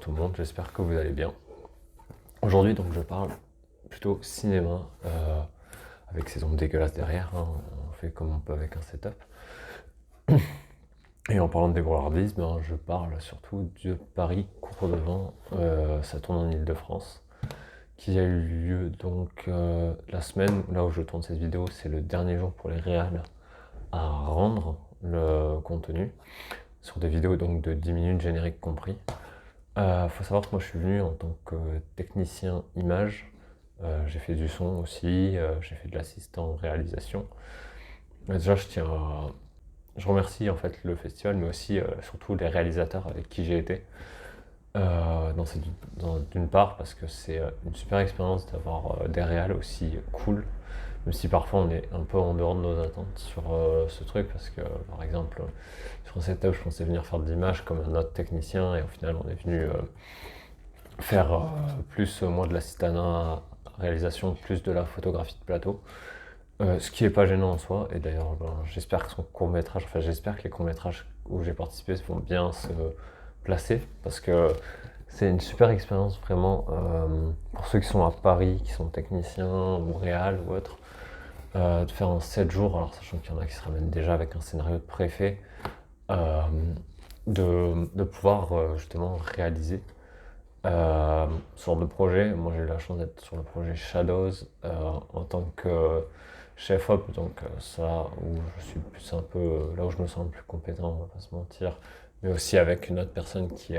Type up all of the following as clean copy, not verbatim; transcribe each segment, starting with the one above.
Bonjour tout le monde, j'espère que vous allez bien. Aujourd'hui donc je parle plutôt cinéma, avec ces ombres dégueulasses derrière, hein. On fait comme on peut avec un setup. Et en parlant de débrouillardisme, hein, je parle surtout de Paris Cours-Devant, ça tourne en Ile-de-France, qui a eu lieu donc la semaine, là où je tourne cette vidéo, c'est le dernier jour pour les réals à rendre le contenu, sur des vidéos donc de 10 minutes générique compris. Faut savoir que moi je suis venu en tant que technicien image. J'ai fait du son aussi, j'ai fait de l'assistant réalisation. Déjà je remercie en fait le festival, mais aussi surtout les réalisateurs avec qui j'ai été. D'une part parce que c'est une super expérience d'avoir des réals aussi cool, même si parfois on est un peu en dehors de nos attentes sur ce truc, parce que par exemple sur un setup je pensais venir faire de l'image comme un autre technicien, et au final on est venu faire plus moi de l'assistanat réalisation, plus de la photographie de plateau. Ce qui est pas gênant en soi, et d'ailleurs j'espère que son court-métrage, enfin j'espère que les courts-métrages où j'ai participé vont bien se placer, parce que c'est une super expérience vraiment pour ceux qui sont à Paris, qui sont techniciens ou réal ou autre, de faire en 7 jours, alors sachant qu'il y en a qui se ramènent déjà avec un scénario de préfet, de pouvoir justement réaliser ce genre de projet. Moi j'ai eu la chance d'être sur le projet Shadows en tant que chef op, donc ça où je suis plus un peu là où je me sens le plus compétent, on va pas se mentir, mais aussi avec une autre personne qui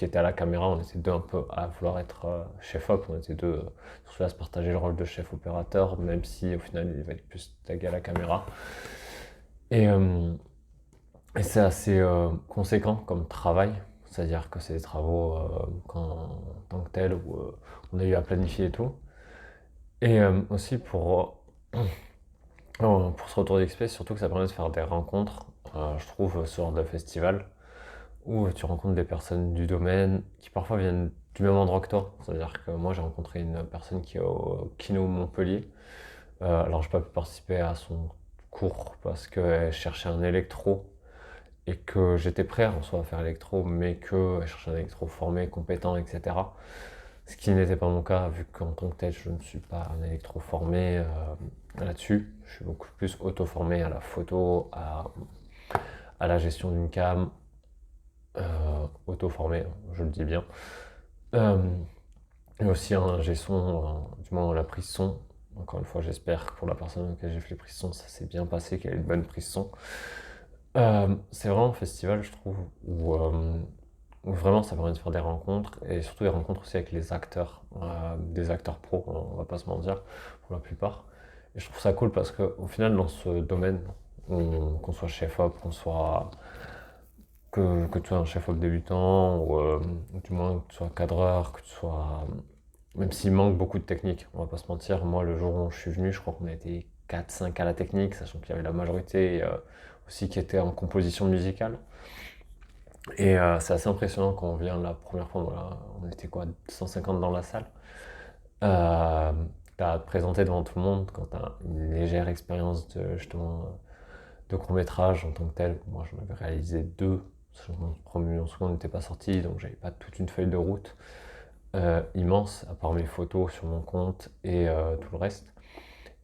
était à la caméra. On était deux un peu à vouloir être chef op, on était deux surtout à se partager le rôle de chef opérateur, même si au final il va être plus tagué à la caméra. Et, euh, et c'est assez conséquent comme travail, c'est-à-dire que c'est des travaux en tant que tel où on a eu à planifier et tout. Et aussi pour ce retour d'XP, surtout que ça permet de faire des rencontres, je trouve, ce genre de festival, où tu rencontres des personnes du domaine qui parfois viennent du même endroit que toi. C'est-à-dire que moi j'ai rencontré une personne qui est au Kino Montpellier. Alors j'ai pas pu participer à son cours parce qu'elle cherchait un électro, et que j'étais prêt en soi à faire électro, mais que je cherchais un électro formé, compétent, etc. Ce qui n'était pas mon cas, vu qu'en tant que tel, je ne suis pas un électro formé là-dessus. Je suis beaucoup plus auto-formé à la photo, à la gestion d'une cam, auto-formé, je le dis bien. Et aussi un ingé son, du moins la prise son. Encore une fois, j'espère que pour la personne auquel j'ai fait les prises son, ça s'est bien passé, qu'elle ait une bonne prise son. C'est vraiment un festival, je trouve, où vraiment ça permet de faire des rencontres, et surtout des rencontres aussi avec les acteurs, des acteurs pros, on va pas se mentir, pour la plupart. Et je trouve ça cool parce qu'au final, dans ce domaine, qu'on soit chef-op, que tu sois un chef-op débutant, ou du moins que tu sois cadreur, que tu sois. Même s'il manque beaucoup de technique, on va pas se mentir. Moi, le jour où je suis venu, je crois qu'on a été 4-5 à la technique, sachant qu'il y avait la majorité aussi qui était en composition musicale. Et c'est assez impressionnant quand on vient la première fois, voilà, on était quoi, 150 dans la salle. Euh, T'as te présenter devant tout le monde quand t'as une légère expérience de justement de court-métrage en tant que tel. Moi j'en avais réalisé deux, mon second n'était pas sorti, donc j'avais pas toute une feuille de route immense, à part mes photos sur mon compte et tout le reste.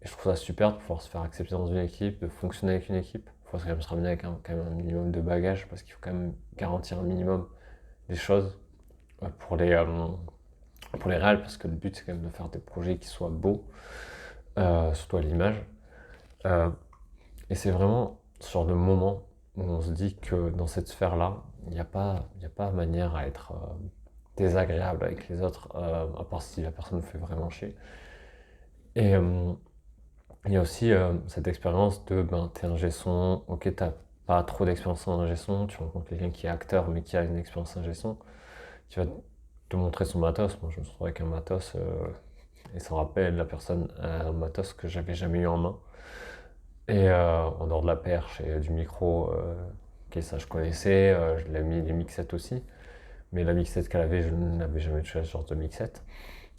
Et je trouve ça super de pouvoir se faire accepter dans une équipe, de fonctionner avec une équipe. Il faut quand même se ramener avec quand même un minimum de bagages, parce qu'il faut quand même garantir un minimum des choses pour les réals, parce que le but c'est quand même de faire des projets qui soient beaux, surtout à l'image. Euh, et c'est vraiment ce genre de moment où on se dit que dans cette sphère-là, il n'y a pas manière à être désagréable avec les autres, à part si la personne nous fait vraiment chier. Et il y a aussi cette expérience de, ben, t'es ingé son, ok, t'as pas trop d'expérience en ingé son, tu rencontres quelqu'un qui est acteur mais qui a une expérience ingé son, qui va te montrer son matos. Moi je me suis retrouvé avec un matos, et ça rappelle la personne, un matos que j'avais jamais eu en main. Et en dehors de la perche et du micro, ok, ça je connaissais, je l'ai mis les mixettes aussi, mais la mixette qu'elle avait, je n'avais jamais touché à ce genre de mixette.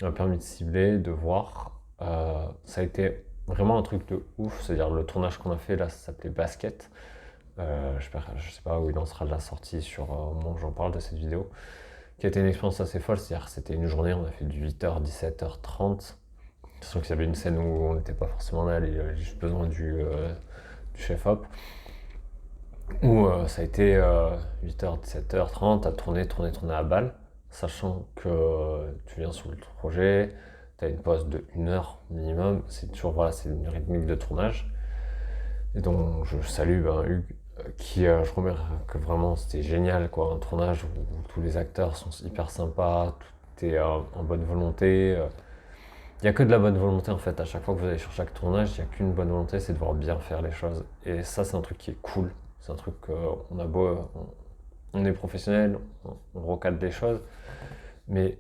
Ça m'a permis de cibler, de voir. Ça a été vraiment un truc de ouf, c'est-à-dire le tournage qu'on a fait là, ça s'appelait Basket. Je sais pas où il en sera de la sortie sur au moment où j'en parle de cette vidéo. qui a été une expérience assez folle. C'est-à-dire que c'était une journée, on a fait du 8h, 17h30. Sachant qu'il y avait une scène où on n'était pas forcément là, il avait juste besoin du chef-op. Où ça a été 8h, 17h30 à tourner à balle, sachant que tu viens sur le projet, tu as une pause de 1 heure minimum, c'est toujours voilà, c'est une rythmique de tournage. Et donc je salue Hugues, qui je remercie que vraiment c'était génial quoi, un tournage où tous les acteurs sont hyper sympas, tout est en bonne volonté. Il n'y a que de la bonne volonté en fait, à chaque fois que vous allez sur chaque tournage, il n'y a qu'une bonne volonté, c'est de voir bien faire les choses. Et ça c'est un truc qui est cool, c'est un truc qu'on a beau, on est professionnel, on recadre les choses, mais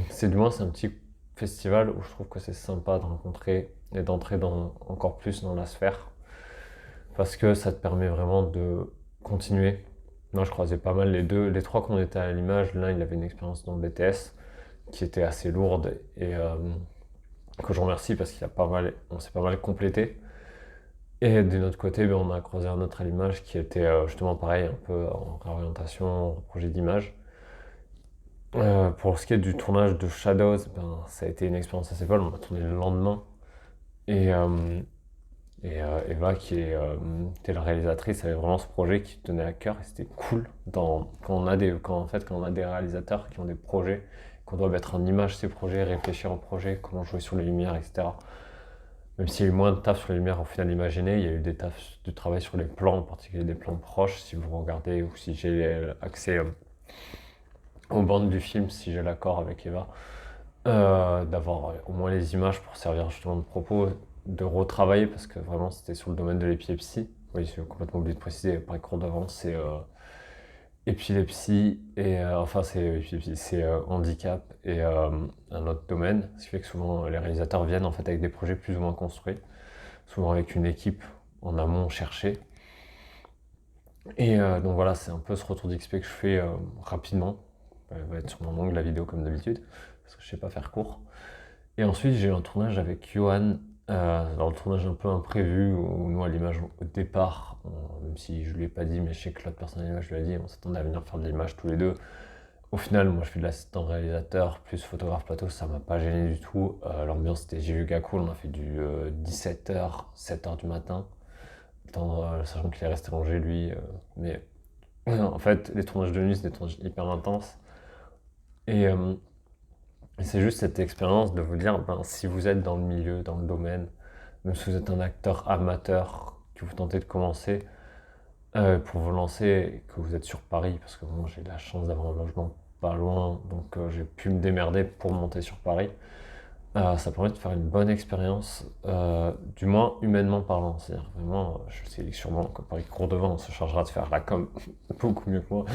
c'est du moins c'est un petit festival où je trouve que c'est sympa de rencontrer et d'entrer encore plus dans la sphère, parce que ça te permet vraiment de continuer. Moi je croisais pas mal les trois qu'on était à l'image, l'un il avait une expérience dans le BTS qui était assez lourde et que je remercie parce on s'est pas mal complété. Et de notre côté, on a croisé un autre à l'image qui était justement pareil, un peu en réorientation, en projet d'image. Pour ce qui est du tournage de Shadows, ça a été une expérience assez folle. On a tourné le lendemain. Et, Eva, qui était la réalisatrice, avait vraiment ce projet qui tenait à cœur. Et c'était cool quand on a des réalisateurs qui ont des projets, qu'on doit mettre en image ces projets, réfléchir au projet, comment jouer sur les lumières, etc. Même s'il y a eu moins de taf sur les lumières au final imaginé, il y a eu du travail sur les plans, en particulier des plans proches, si vous regardez, ou si j'ai accès aux bandes du film, si j'ai l'accord avec Eva, d'avoir au moins les images pour servir justement de propos, de retravailler, parce que vraiment c'était sur le domaine de l'épilepsie. Oui, j'ai complètement oublié de préciser, par cours d'avance, c'est épilepsie, et enfin c'est handicap et un autre domaine, ce qui fait que souvent les réalisateurs viennent en fait avec des projets plus ou moins construits, souvent avec une équipe en amont cherchée. Et donc voilà, c'est un peu ce retour d'XP que je fais rapidement. Elle va être sur mon angle la vidéo comme d'habitude, parce que je sais pas faire court. Et ensuite j'ai eu un tournage avec Johan, alors le tournage un peu imprévu, où nous à l'image au départ, même si je lui ai pas dit, mais je sais que l'autre personne à l'image lui a dit, on s'attendait à venir faire de l'image tous les deux. Au final, moi je suis de l'assistant réalisateur plus photographe plateau, ça m'a pas gêné du tout. L'ambiance c'était giga cool, on a fait du 17h, 7h du matin, sachant qu'il est resté rangé lui. Mais en fait, les tournages de nuit c'est des tournages hyper intenses. Et c'est juste cette expérience de vous dire, si vous êtes dans le milieu, dans le domaine, même si vous êtes un acteur amateur, que vous tentez de commencer, pour vous lancer, et que vous êtes sur Paris, parce que moi j'ai eu la chance d'avoir un logement pas loin, donc j'ai pu me démerder pour monter sur Paris. Ça permet de faire une bonne expérience, du moins humainement parlant. C'est-à-dire vraiment, je sais sûrement que Paris Cours-Devant on se chargera de faire la com beaucoup mieux que moi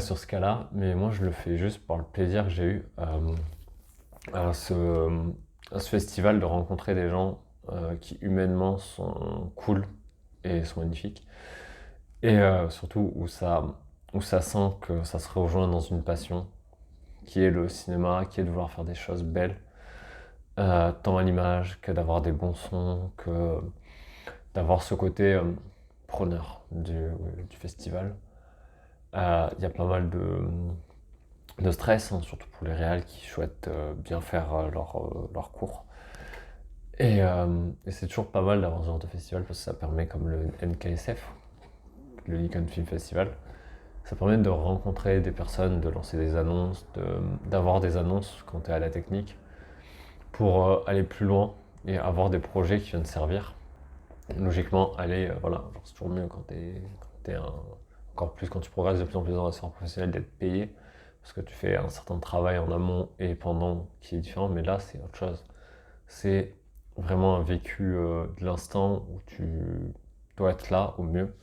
sur ce cas-là, mais moi je le fais juste par le plaisir que j'ai eu à ce festival de rencontrer des gens qui humainement sont cool et sont magnifiques. Et surtout où ça sent que ça se rejoint dans une passion, qui est le cinéma, qui est de vouloir faire des choses belles, tant à l'image que d'avoir des bons sons, que d'avoir ce côté preneur du festival. Il y a pas mal de stress, hein, surtout pour les réals qui souhaitent bien faire leur cours. Et c'est toujours pas mal d'avoir ce genre de festival parce que ça permet, comme le NKSF, le Nikon Film Festival, ça permet de rencontrer des personnes, de lancer des annonces, d'avoir des annonces quand tu es à la technique pour aller plus loin et avoir des projets qui viennent servir. Logiquement, voilà, c'est toujours mieux quand encore plus quand tu progresses de plus en plus dans la sphère professionnelle d'être payé parce que tu fais un certain travail en amont et pendant qui est différent, mais là c'est autre chose. C'est vraiment un vécu de l'instant où tu dois être là au mieux.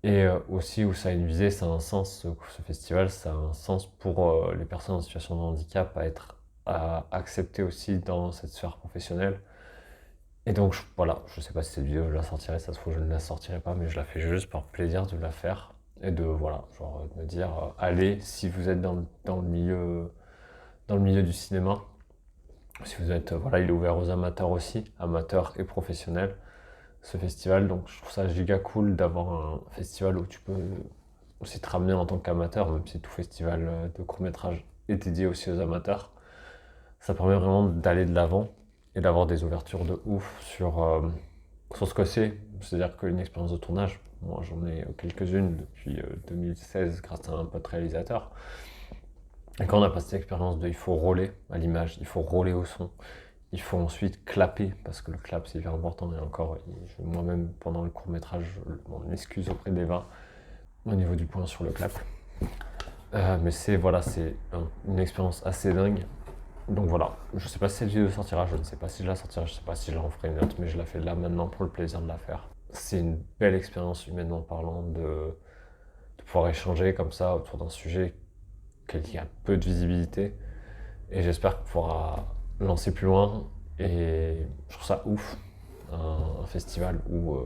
Et aussi où ça a une visée, ça a un sens, ce festival, ça a un sens pour les personnes en situation de handicap à accepter aussi dans cette sphère professionnelle. Et donc voilà, je sais pas si cette vidéo je la sortirai, ça se trouve je ne la sortirai pas, mais je la fais juste par plaisir de la faire. Et de voilà, genre de me dire, allez, si vous êtes dans le milieu du cinéma, si vous êtes, voilà, il est ouvert aux amateurs aussi, amateurs et professionnels, ce festival. Donc je trouve ça giga cool d'avoir un festival où tu peux aussi te ramener en tant qu'amateur, même si tout festival de court-métrage est dédié aussi aux amateurs. Ça permet vraiment d'aller de l'avant et d'avoir des ouvertures de ouf sur ce que c'est. C'est-à-dire qu'une expérience de tournage, moi j'en ai quelques-unes depuis 2016 grâce à un pote réalisateur. Et quand on a passé cette expérience de il faut rôler à l'image, il faut rôler au son, il faut ensuite clapper, parce que le clap c'est hyper important, et encore, moi-même pendant le court-métrage, je m'en excuse auprès d'Eva au niveau du point sur le clap. Mais c'est voilà, une expérience assez dingue. Donc voilà, je sais pas si cette vidéo sortira, je ne sais pas si je la sortirai, je sais pas si je en ferai une autre, mais je la fais là maintenant pour le plaisir de la faire. C'est une belle expérience humainement parlant de pouvoir échanger comme ça autour d'un sujet qui a peu de visibilité. Et j'espère qu'on pourra lancer plus loin. Et je trouve ça ouf, un festival où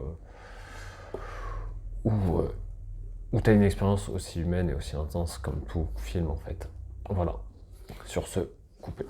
tu as une expérience aussi humaine et aussi intense comme tout film en fait. Voilà, sur ce, coupé.